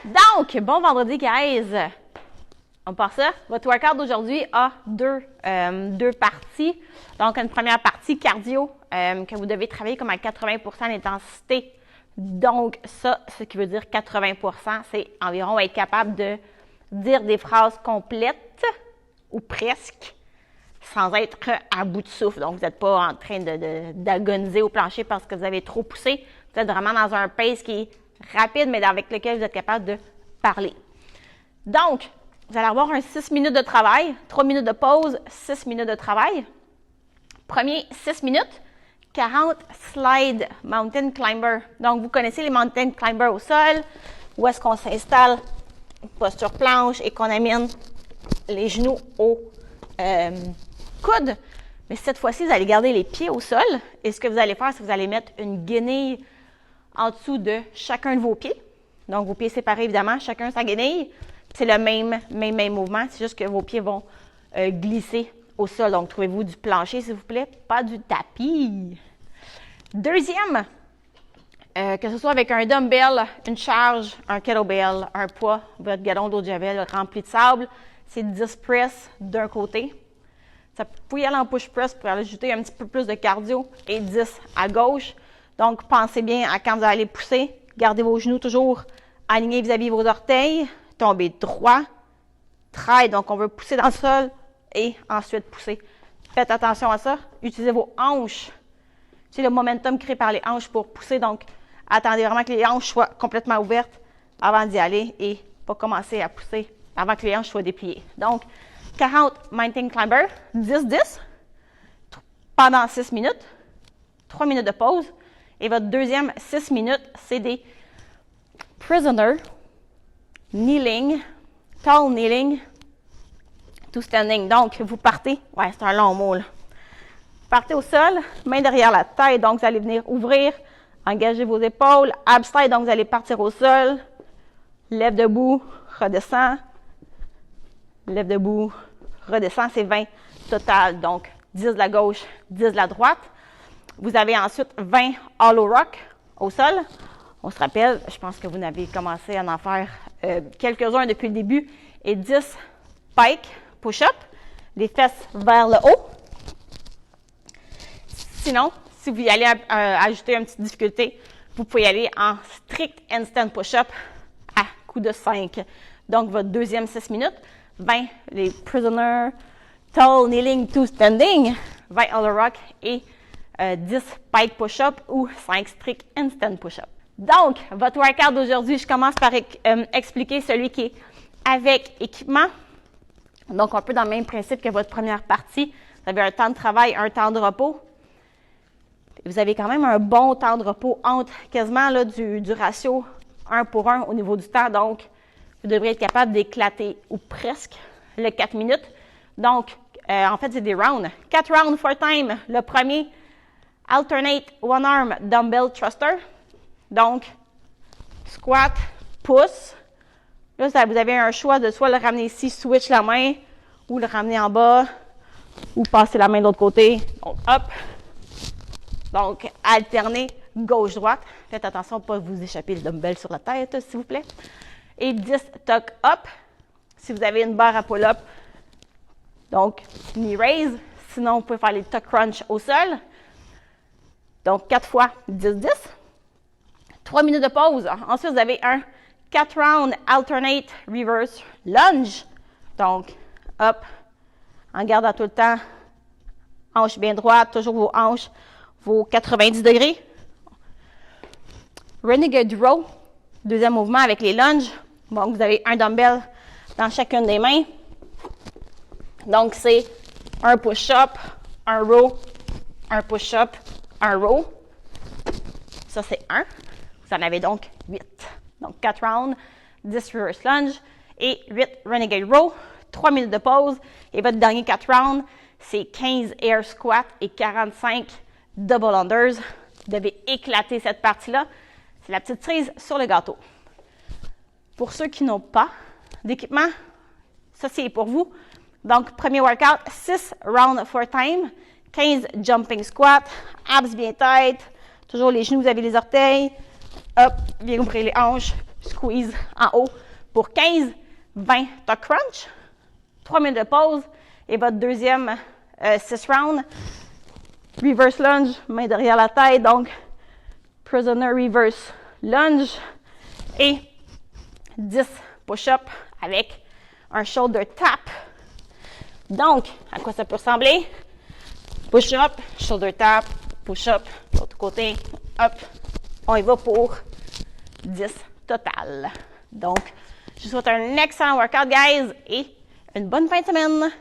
Donc, bon vendredi, guys! On part ça. Votre workout d'aujourd'hui a deux parties. Donc, une première partie cardio que vous devez travailler comme à 80% d'intensité. Donc, ça, ce qui veut dire 80%, c'est environ être capable de dire des phrases complètes ou presque sans être à bout de souffle. Donc, vous n'êtes pas en train d'agoniser au plancher parce que vous avez trop poussé. Vous êtes vraiment dans un pace qui est rapide, mais avec lequel vous êtes capable de parler. Donc, vous allez avoir un 6 minutes de travail, 3 minutes de pause, 6 minutes de travail. Premier 6 minutes, 40 slide mountain climber. Donc, vous connaissez les mountain climbers au sol, où est-ce qu'on s'installe, posture planche et qu'on amène les genoux au coude. Mais cette fois-ci, vous allez garder les pieds au sol. Et ce que vous allez faire, c'est que vous allez mettre une guenille en dessous de chacun de vos pieds. Donc, vos pieds séparés, évidemment, chacun sa guenille. C'est le même mouvement, c'est juste que vos pieds vont glisser au sol. Donc, trouvez-vous du plancher, s'il vous plaît, pas du tapis. Deuxième, que ce soit avec un dumbbell, une charge, un kettlebell, un poids, votre galon d'eau de javel rempli de sable, c'est 10 press d'un côté. Ça peut y aller en push press pour ajouter un petit peu plus de cardio et 10 à gauche. Donc, pensez bien à quand vous allez pousser, gardez vos genoux toujours alignés vis-à-vis vos orteils, tombez droit, trail, donc on veut pousser dans le sol et ensuite pousser. Faites attention à ça. Utilisez vos hanches. C'est le momentum créé par les hanches pour pousser, donc attendez vraiment que les hanches soient complètement ouvertes avant d'y aller et pas commencer à pousser avant que les hanches soient dépliées. Donc, 40 mountain climber, 10-10 pendant 6 minutes, 3 minutes de pause. Et votre deuxième 6 minutes, c'est des prisoner, kneeling, tall kneeling, to standing. Donc, vous partez, ouais, c'est un long mot, là. Partez au sol, main derrière la tête, donc vous allez venir ouvrir, engager vos épaules, abs tight, donc vous allez partir au sol, lève debout, redescend, lève debout, redescend, c'est 20 total, donc 10 de la gauche, 10 de la droite. Vous avez ensuite 20 hollow rock au sol. On se rappelle, je pense que vous n'avez commencé à en faire quelques-uns depuis le début, et 10 pike push-up, les fesses vers le haut. Sinon, si vous y allez ajouter une petite difficulté, vous pouvez y aller en strict handstand push-up à coup de 5. Donc, votre deuxième 6 minutes, 20 les prisoner, tall, kneeling, to standing, 20 hollow rock et 10 pike push-up ou 5 strict handstand push-up. Donc, votre workout d'aujourd'hui, je commence par expliquer celui qui est avec équipement. Donc, un peu dans le même principe que votre première partie. Vous avez un temps de travail, un temps de repos. Vous avez quand même un bon temps de repos entre quasiment là, du ratio 1 pour 1 au niveau du temps. Donc, vous devrez être capable d'éclater ou presque le 4 minutes. Donc, en fait, c'est des rounds. 4 rounds for time. Le premier, alternate one arm dumbbell thruster. Donc, squat, pouce. Là, vous avez un choix de soit le ramener ici, switch la main, ou le ramener en bas, ou passer la main de l'autre côté. Donc, hop. Donc, alterner gauche-droite. Faites attention de ne pas vous échapper le dumbbell sur la tête, s'il vous plaît. Et 10 tuck up. Si vous avez une barre à pull-up, donc knee raise. Sinon, vous pouvez faire les tuck crunch au sol. Donc, 4 fois 10-10. 3 minutes de pause. Ensuite, vous avez un 4 round alternate reverse lunge. Donc, hop, en gardant tout le temps, hanche bien droite, toujours vos hanches, vos 90 degrés. Renegade row, deuxième mouvement avec les lunges. Donc, vous avez un dumbbell dans chacune des mains. Donc, c'est un push-up, un row, un push-up, un row. Ça, c'est 1. Vous en avez donc 8. Donc, 4 rounds, 10 reverse lunge et 8 renegade row. 3 minutes de pause. Et votre dernier 4 rounds, c'est 15 air squats et 45 double unders. Vous devez éclater cette partie-là. C'est la petite cerise sur le gâteau. Pour ceux qui n'ont pas d'équipement, ça, c'est pour vous. Donc, premier workout, 6 rounds for time, 15 jumping squats, abs bien tête, toujours les genoux, vous avez les orteils. Hop, bien ouvrir les hanches, squeeze en haut pour 15, 20 tuck crunch. 3 minutes de pause et votre deuxième 6 rounds. Reverse lunge, main derrière la tête, donc prisoner reverse lunge et 10 push-ups avec un shoulder tap. Donc, à quoi ça peut ressembler? Push-up, shoulder tap, push-up, l'autre côté, hop. On y va pour 10 total. Donc, je vous souhaite un excellent workout, guys, et une bonne fin de semaine.